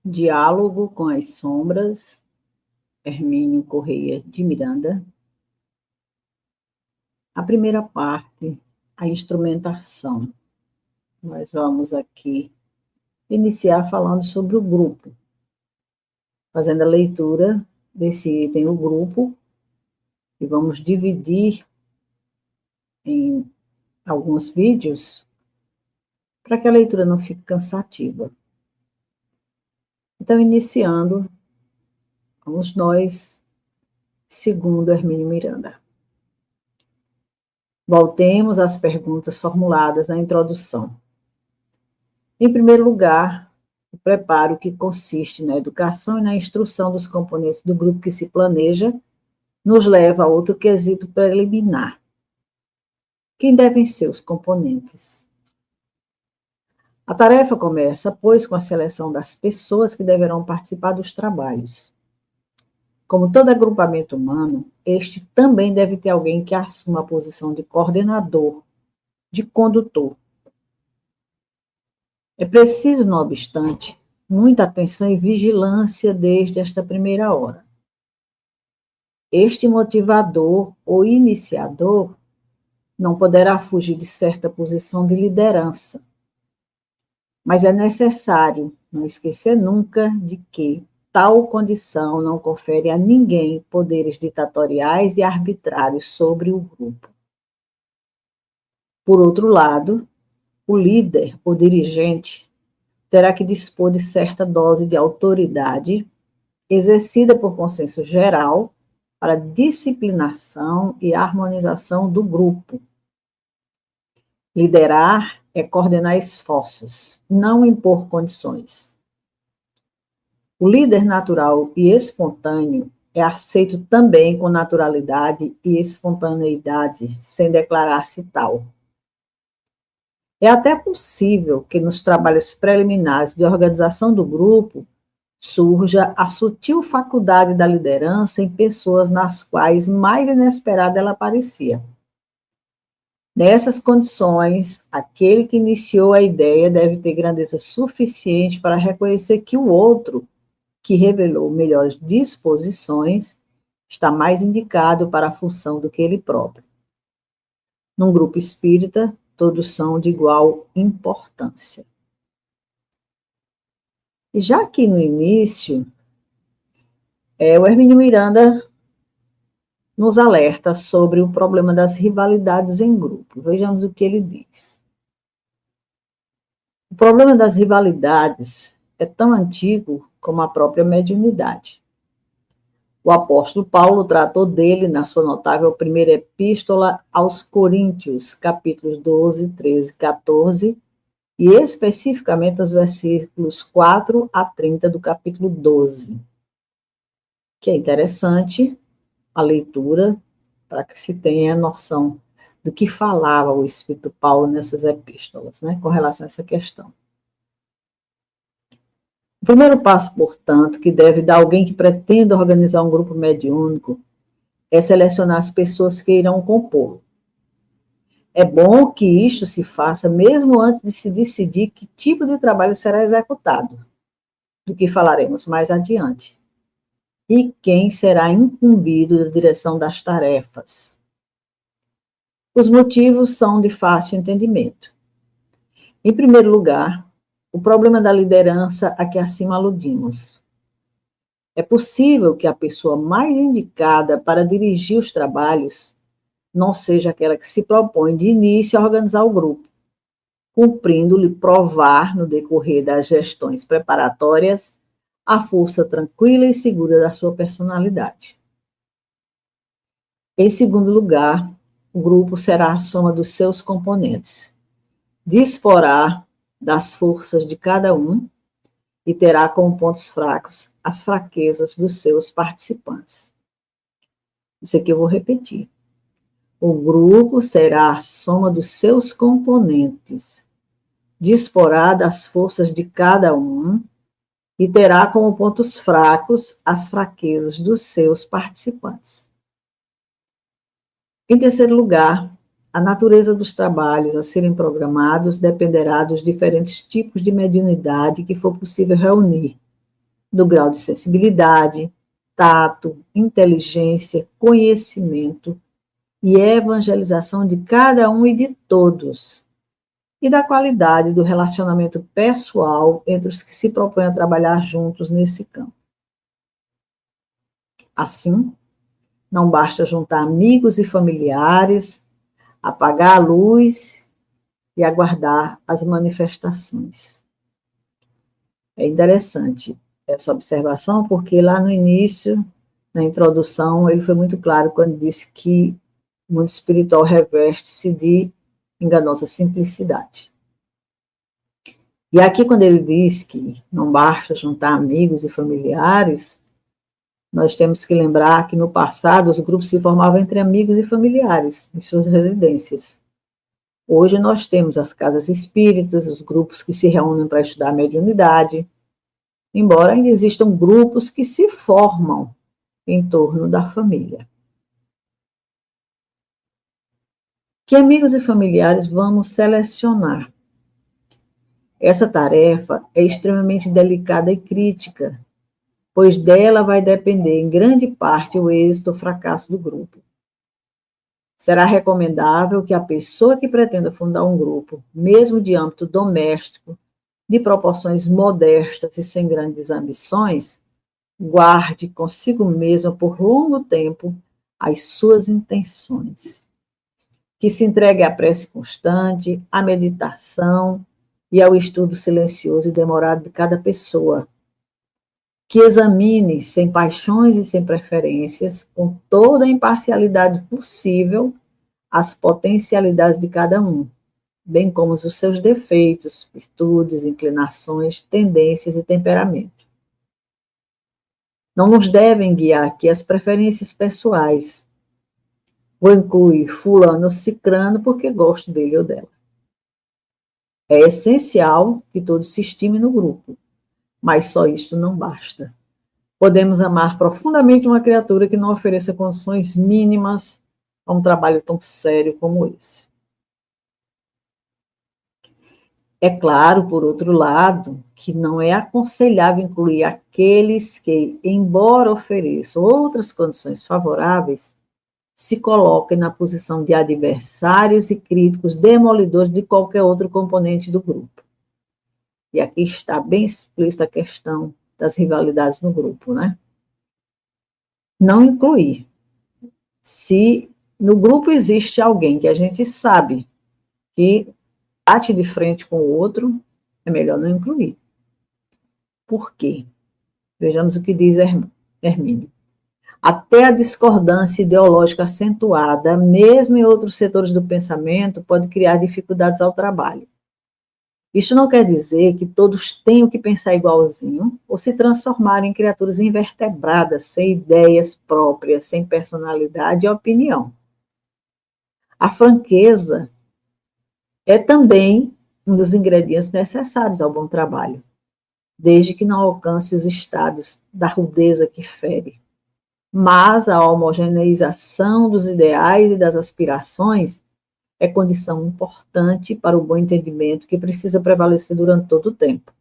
Diálogo com as Sombras, Hermínio Correia de Miranda. A primeira parte, a instrumentação. Nós vamos aqui iniciar falando sobre o grupo, fazendo a leitura desse item, o grupo, e vamos dividir em alguns vídeos para que a leitura não fique cansativa. Então, iniciando, vamos nós, segundo Hermínio Miranda. Voltemos às perguntas formuladas na introdução. Em primeiro lugar, o preparo que consiste na educação e na instrução dos componentes do grupo que se planeja nos leva a outro quesito preliminar. Quem devem ser os componentes? A tarefa começa, pois, com a seleção das pessoas que deverão participar dos trabalhos. Como todo agrupamento humano, este também deve ter alguém que assuma a posição de coordenador, de condutor. É preciso, não obstante, muita atenção e vigilância desde esta primeira hora. Este motivador ou iniciador não poderá fugir de certa posição de liderança. Mas é necessário não esquecer nunca de que tal condição não confere a ninguém poderes ditatoriais e arbitrários sobre o grupo. Por outro lado, o líder ou dirigente terá que dispor de certa dose de autoridade exercida por consenso geral para disciplinação e harmonização do grupo. Liderar é coordenar esforços, não impor condições. O líder natural e espontâneo é aceito também com naturalidade e espontaneidade, sem declarar-se tal. É até possível que nos trabalhos preliminares de organização do grupo surja a sutil faculdade da liderança em pessoas nas quais mais inesperada ela aparecia. Nessas condições, aquele que iniciou a ideia deve ter grandeza suficiente para reconhecer que o outro, que revelou melhores disposições, está mais indicado para a função do que ele próprio. Num grupo espírita, todos são de igual importância. E já aqui no início, o Hermínio Miranda nos alerta sobre o problema das rivalidades em grupo. Vejamos o que ele diz. O problema das rivalidades é tão antigo como a própria mediunidade. O apóstolo Paulo tratou dele na sua notável primeira epístola aos Coríntios, capítulos 12, 13 e 14, e especificamente os versículos 4 a 30 do capítulo 12. Que é interessante a leitura, para que se tenha noção do que falava o Espírito Paulo nessas epístolas, né, com relação a essa questão. O primeiro passo, portanto, que deve dar alguém que pretenda organizar um grupo mediúnico é selecionar as pessoas que irão compor. É bom que isto se faça mesmo antes de se decidir que tipo de trabalho será executado, do que falaremos mais adiante. E quem será incumbido da direção das tarefas. Os motivos são de fácil entendimento. Em primeiro lugar, o problema da liderança a que acima aludimos. É possível que a pessoa mais indicada para dirigir os trabalhos não seja aquela que se propõe de início a organizar o grupo, cumprindo-lhe provar, no decorrer das gestões preparatórias, a força tranquila e segura da sua personalidade. Em segundo lugar, o grupo será a soma dos seus componentes. Disporá das forças de cada um e terá como pontos fracos as fraquezas dos seus participantes. Isso aqui eu vou repetir. O grupo será a soma dos seus componentes. Disporá das forças de cada um e terá como pontos fracos as fraquezas dos seus participantes. Em terceiro lugar, a natureza dos trabalhos a serem programados dependerá dos diferentes tipos de mediunidade que for possível reunir, do grau de sensibilidade, tato, inteligência, conhecimento e evangelização de cada um e de todos, e da qualidade do relacionamento pessoal entre os que se propõem a trabalhar juntos nesse campo. Assim, não basta juntar amigos e familiares, apagar a luz e aguardar as manifestações. É interessante essa observação, porque lá no início, na introdução, ele foi muito claro quando disse que o mundo espiritual reveste-se de enganosa simplicidade. E aqui, quando ele diz que não basta juntar amigos e familiares, nós temos que lembrar que no passado os grupos se formavam entre amigos e familiares, em suas residências. Hoje nós temos as casas espíritas, os grupos que se reúnem para estudar a mediunidade, embora ainda existam grupos que se formam em torno da família. Que amigos e familiares vamos selecionar? Essa tarefa é extremamente delicada e crítica, pois dela vai depender, em grande parte, o êxito ou fracasso do grupo. Será recomendável que a pessoa que pretenda fundar um grupo, mesmo de âmbito doméstico, de proporções modestas e sem grandes ambições, guarde consigo mesma por longo tempo as suas intenções. Que se entregue à prece constante, à meditação e ao estudo silencioso e demorado de cada pessoa. Que examine, sem paixões e sem preferências, com toda a imparcialidade possível, as potencialidades de cada um, bem como os seus defeitos, virtudes, inclinações, tendências e temperamento. Não nos devem guiar aqui as preferências pessoais. Vou incluir fulano ou cicrano porque gosto dele ou dela. É essencial que todos se estimem no grupo, mas só isto não basta. Podemos amar profundamente uma criatura que não ofereça condições mínimas a um trabalho tão sério como esse. É claro, por outro lado, que não é aconselhável incluir aqueles que, embora ofereçam outras condições favoráveis, se coloquem na posição de adversários e críticos demolidores de qualquer outro componente do grupo. E aqui está bem explícita a questão das rivalidades no grupo, né? Não incluir. Se no grupo existe alguém que a gente sabe que bate de frente com o outro, é melhor não incluir. Por quê? Vejamos o que diz Hermínio. Até a discordância ideológica acentuada, mesmo em outros setores do pensamento, pode criar dificuldades ao trabalho. Isso não quer dizer que todos tenham que pensar igualzinho ou se transformar em criaturas invertebradas, sem ideias próprias, sem personalidade e opinião. A franqueza é também um dos ingredientes necessários ao bom trabalho, desde que não alcance os estados da rudeza que fere. Mas a homogeneização dos ideais e das aspirações é condição importante para o bom entendimento que precisa prevalecer durante todo o tempo.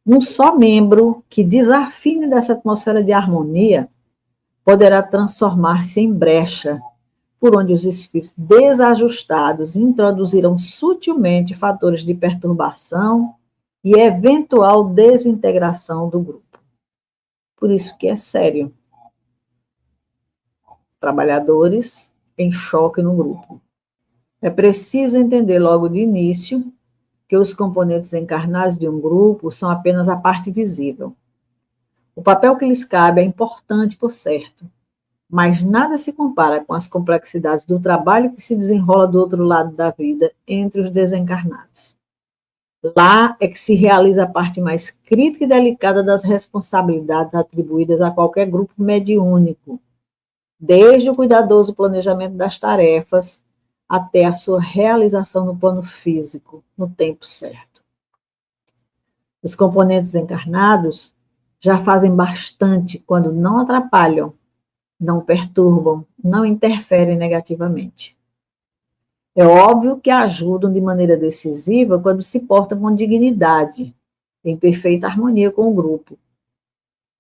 Um só membro que desafine dessa atmosfera de harmonia poderá transformar-se em brecha, por onde os espíritos desajustados introduzirão sutilmente fatores de perturbação e eventual desintegração do grupo. Por isso que é sério. Trabalhadores em choque no grupo. É preciso entender logo de início que os componentes encarnados de um grupo são apenas a parte visível. O papel que lhes cabe é importante, por certo, mas nada se compara com as complexidades do trabalho que se desenrola do outro lado da vida entre os desencarnados. Lá é que se realiza a parte mais crítica e delicada das responsabilidades atribuídas a qualquer grupo mediúnico, desde o cuidadoso planejamento das tarefas até a sua realização no plano físico, no tempo certo. Os componentes encarnados já fazem bastante quando não atrapalham, não perturbam, não interferem negativamente. É óbvio que ajudam de maneira decisiva quando se portam com dignidade, em perfeita harmonia com o grupo,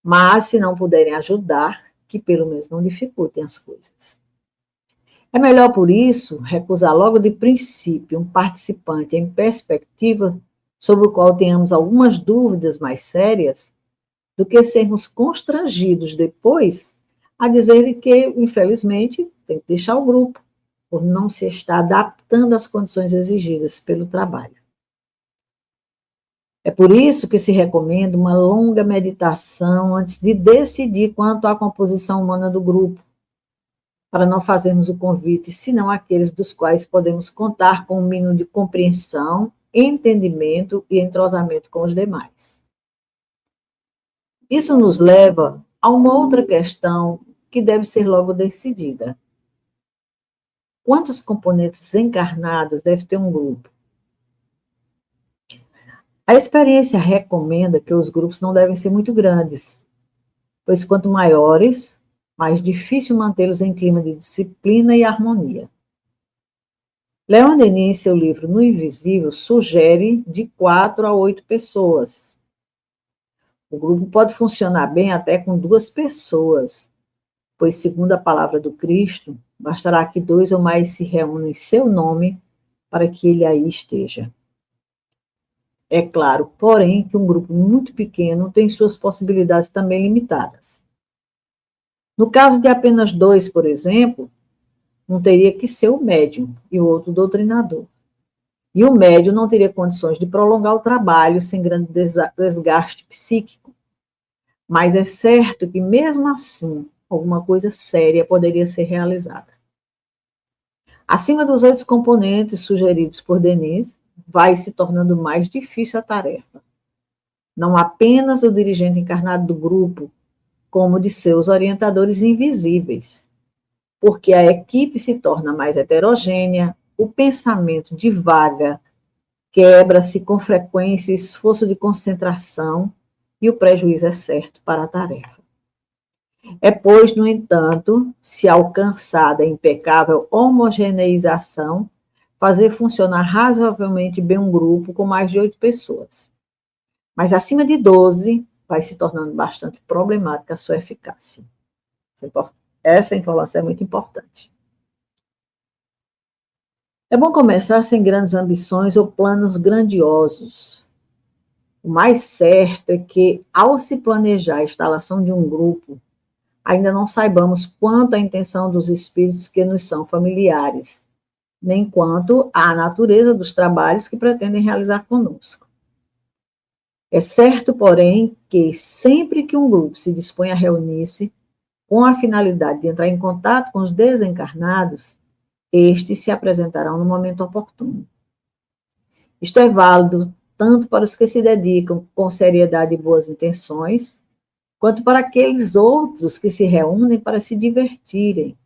Mas, se não puderem ajudar, que pelo menos não dificultem as coisas. É melhor, por isso, recusar logo de princípio um participante em perspectiva sobre o qual tenhamos algumas dúvidas mais sérias, do que sermos constrangidos depois a dizer que, infelizmente, tem que deixar o grupo, por não se estar adaptando às condições exigidas pelo trabalho. É por isso que se recomenda uma longa meditação antes de decidir quanto à composição humana do grupo, para não fazermos o convite, senão aqueles dos quais podemos contar com um mínimo de compreensão, entendimento e entrosamento com os demais. Isso nos leva a uma outra questão que deve ser logo decidida. Quantos componentes encarnados deve ter um grupo? A experiência recomenda que os grupos não devem ser muito grandes, pois quanto maiores, mais difícil mantê-los em clima de disciplina e harmonia. Leon Denis, em seu livro No Invisível, sugere de 4 a 8 pessoas. O grupo pode funcionar bem até com 2 pessoas, pois, segundo a palavra do Cristo, bastará que 2 ou mais se reúnam em seu nome para que ele aí esteja. É claro, porém, que um grupo muito pequeno tem suas possibilidades também limitadas. No caso de apenas 2, por exemplo, um teria que ser o médium e o outro o doutrinador. E o médium não teria condições de prolongar o trabalho sem grande desgaste psíquico. Mas é certo que, mesmo assim, alguma coisa séria poderia ser realizada. Acima dos 8 componentes sugeridos por Denis, vai se tornando mais difícil a tarefa. Não apenas o dirigente encarnado do grupo, como de seus orientadores invisíveis, porque a equipe se torna mais heterogênea, o pensamento divaga, quebra-se com frequência o esforço de concentração e o prejuízo é certo para a tarefa. É, pois, no entanto, se alcançada a impecável homogeneização, fazer funcionar razoavelmente bem um grupo com mais de 8 pessoas. Mas acima de 12, vai se tornando bastante problemática a sua eficácia. Essa informação é muito importante. É bom começar sem grandes ambições ou planos grandiosos. O mais certo é que, ao se planejar a instalação de um grupo, ainda não saibamos quanto à intenção dos espíritos que nos são familiares, nem quanto à natureza dos trabalhos que pretendem realizar conosco. É certo, porém, que sempre que um grupo se dispõe a reunir-se com a finalidade de entrar em contato com os desencarnados, estes se apresentarão no momento oportuno. Isto é válido tanto para os que se dedicam com seriedade e boas intenções, quanto para aqueles outros que se reúnem para se divertirem,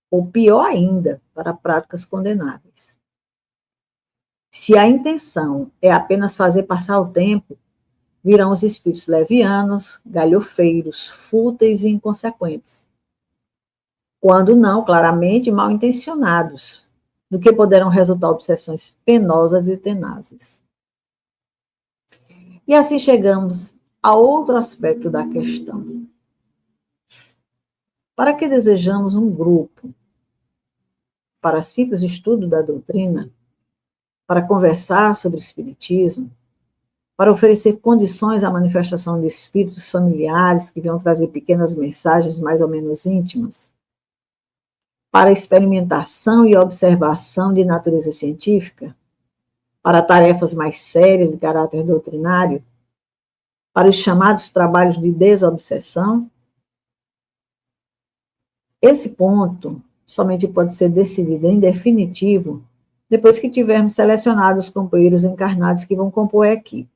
ou pior ainda, para práticas condenáveis. Se a intenção é apenas fazer passar o tempo, virão os espíritos levianos, galhofeiros, fúteis e inconsequentes. Quando não, claramente, mal intencionados, do que poderão resultar obsessões penosas e tenazes. E assim chegamos a outro aspecto da questão. Para que desejamos um grupo? Para simples estudo da doutrina? Para conversar sobre o espiritismo? Para oferecer condições à manifestação de espíritos familiares que venham trazer pequenas mensagens mais ou menos íntimas? Para experimentação e observação de natureza científica? Para tarefas mais sérias de caráter doutrinário? Para os chamados trabalhos de desobsessão? Esse ponto somente pode ser decidido em definitivo depois que tivermos selecionado os companheiros encarnados que vão compor a equipe.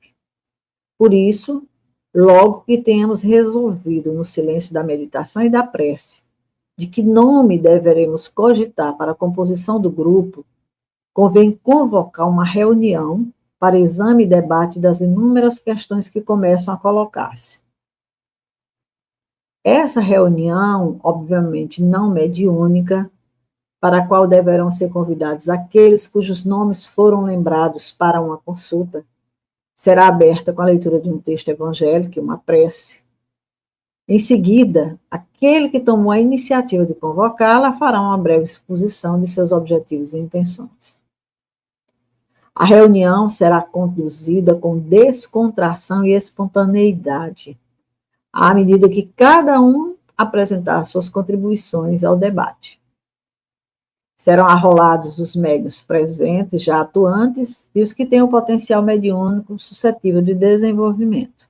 Por isso, logo que tenhamos resolvido no silêncio da meditação e da prece de que nome deveremos cogitar para a composição do grupo, convém convocar uma reunião para exame e debate das inúmeras questões que começam a colocar-se. Essa reunião, obviamente não mediúnica, para a qual deverão ser convidados aqueles cujos nomes foram lembrados para uma consulta, será aberta com a leitura de um texto evangélico e uma prece. Em seguida, aquele que tomou a iniciativa de convocá-la fará uma breve exposição de seus objetivos e intenções. A reunião será conduzida com descontração e espontaneidade, à medida que cada um apresentar suas contribuições ao debate. Serão arrolados os médiuns presentes, já atuantes, e os que têm o potencial mediúnico suscetível de desenvolvimento.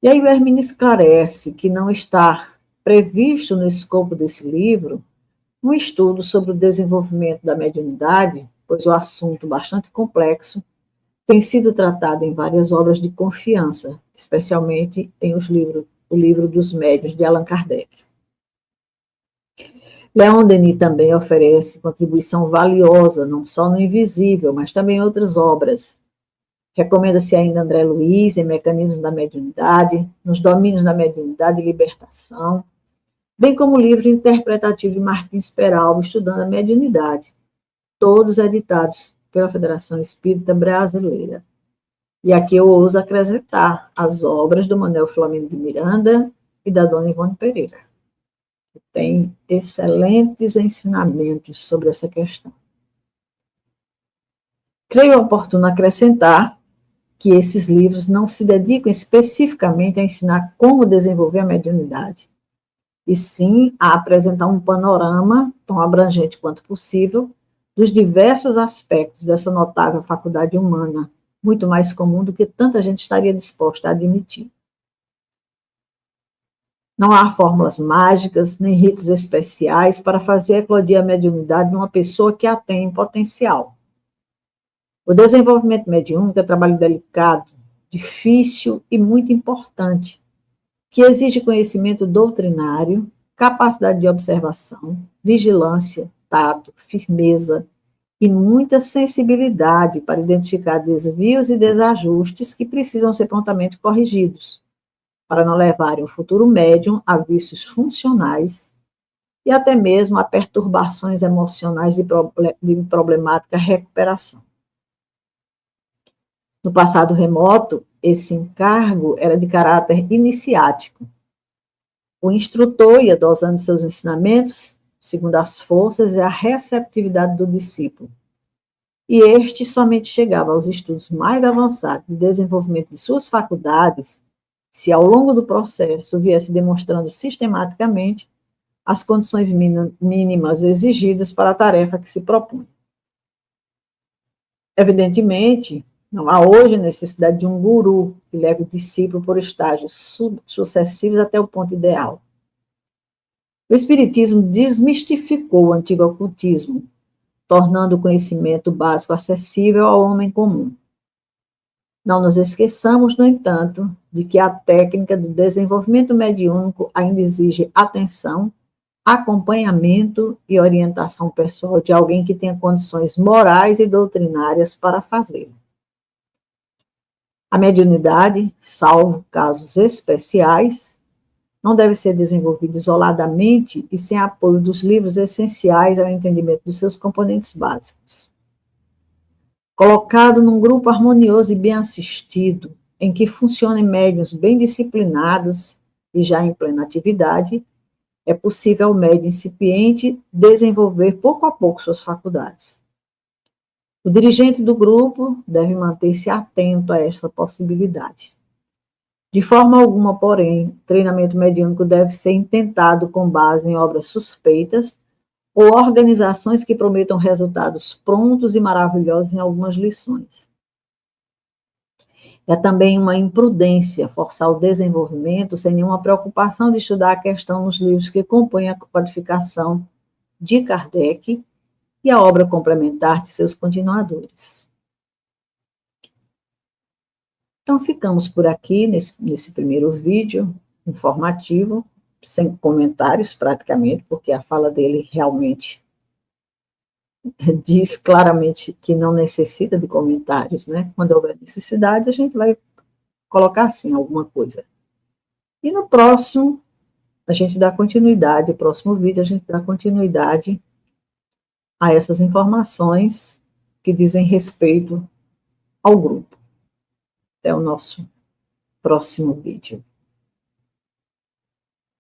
E aí o Hermínio esclarece que não está previsto no escopo desse livro um estudo sobre o desenvolvimento da mediunidade, pois o assunto, bastante complexo, tem sido tratado em várias obras de confiança, especialmente em o livro dos médiuns de Allan Kardec. Leon Denis também oferece contribuição valiosa, não só no Invisível, mas também em outras obras. Recomenda-se ainda André Luiz em Mecanismos da Mediunidade, nos Domínios da Mediunidade e Libertação, bem como o livro interpretativo de Martins Peralva, Estudando a Mediunidade, todos editados pela Federação Espírita Brasileira. E aqui eu ouso acrescentar as obras do Manuel Flamengo de Miranda e da Dona Ivone Pereira, que tem excelentes ensinamentos sobre essa questão. Creio oportuno acrescentar que esses livros não se dedicam especificamente a ensinar como desenvolver a mediunidade, e sim a apresentar um panorama tão abrangente quanto possível dos diversos aspectos dessa notável faculdade humana, muito mais comum do que tanta gente estaria disposta a admitir. Não há fórmulas mágicas, nem ritos especiais para fazer eclodir a mediunidade numa pessoa que a tem em potencial. O desenvolvimento mediúnico é trabalho delicado, difícil e muito importante, que exige conhecimento doutrinário, capacidade de observação, vigilância, tato, firmeza e muita sensibilidade para identificar desvios e desajustes que precisam ser prontamente corrigidos, para não levarem o futuro médium a vícios funcionais e até mesmo a perturbações emocionais de problemática recuperação. No passado remoto, esse encargo era de caráter iniciático. O instrutor ia dosando seus ensinamentos, segundo as forças e a receptividade do discípulo. E este somente chegava aos estudos mais avançados de desenvolvimento de suas faculdades, se ao longo do processo viesse demonstrando sistematicamente as condições mínimas exigidas para a tarefa que se propõe. Evidentemente, não há hoje necessidade de um guru que leve o discípulo por estágios sucessivos até o ponto ideal. O Espiritismo desmistificou o antigo ocultismo, tornando o conhecimento básico acessível ao homem comum. Não nos esqueçamos, no entanto, de que a técnica do desenvolvimento mediúnico ainda exige atenção, acompanhamento e orientação pessoal de alguém que tenha condições morais e doutrinárias para fazê-lo. A mediunidade, salvo casos especiais, não deve ser desenvolvida isoladamente e sem apoio dos livros essenciais ao entendimento dos seus componentes básicos. Colocado num grupo harmonioso e bem assistido, em que funcionem médiuns bem disciplinados e já em plena atividade, é possível ao médium incipiente desenvolver pouco a pouco suas faculdades. O dirigente do grupo deve manter-se atento a esta possibilidade. De forma alguma, porém, o treinamento mediúnico deve ser intentado com base em obras suspeitas ou organizações que prometam resultados prontos e maravilhosos em algumas lições. É também uma imprudência forçar o desenvolvimento sem nenhuma preocupação de estudar a questão nos livros que compõem a codificação de Kardec e a obra complementar de seus continuadores. Então, ficamos por aqui nesse primeiro vídeo informativo, sem comentários praticamente, porque a fala dele realmente diz claramente que não necessita de comentários, né? Quando houver necessidade, a gente vai colocar assim alguma coisa. E no próximo, a gente dá continuidade, no próximo vídeo a gente dá continuidade a essas informações que dizem respeito ao grupo. Até o nosso próximo vídeo.